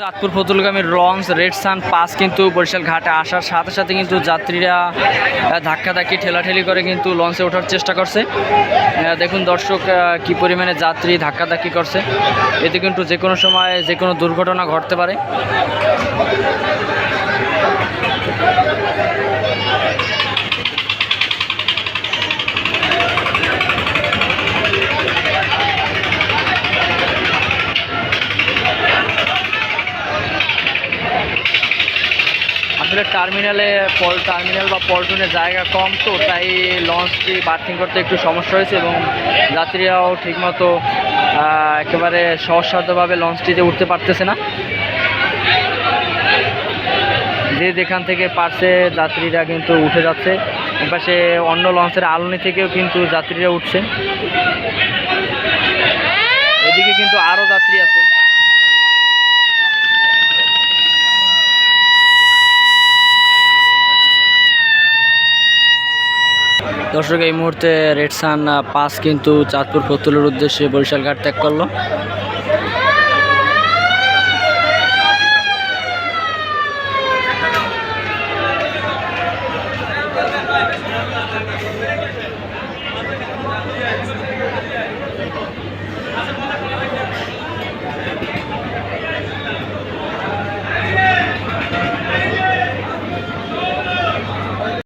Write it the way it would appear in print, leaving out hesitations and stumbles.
Chandpur ফতুলগামী launch red সান pass কিন্তু বরিশাল ঘাটে আসার সাথে সাথে কিন্তু যাত্রীরা ধাক্কাধাক্কি ঠেলাঠেলি করে কিন্তু লঞ্চে ওঠার চেষ্টা করছে। দেখুন দর্শক কি পরিমাণে যাত্রী ধাক্কাধাক্কি করছে, এতে কিন্তু যে কোনো সময় যে কোনো দুর্ঘটনা ঘটতে পারে। আসলে টার্মিনাল বা পল্টনের জায়গা কম, তো তাই লঞ্চটি বার্থিং করতে একটু সমস্যা হয়েছে এবং যাত্রীরাও ঠিকমতো একেবারে সহজসাধ্যভাবে লঞ্চটিতে উঠতে পারতেছে না। যে যেখান থেকে পারছে যাত্রীরা কিন্তু উঠে যাচ্ছে। এপাশে অন্য লঞ্চের আলনি থেকেও কিন্তু যাত্রীরা উঠছে, এদিকে কিন্তু আরও যাত্রী আছে। দর্শক এই মুহূর্তে রেড সান পাস কিন্তু চাঁদপুর ফতুলের উদ্দেশ্যে বরিশাল ঘাট ত্যাগ করলো।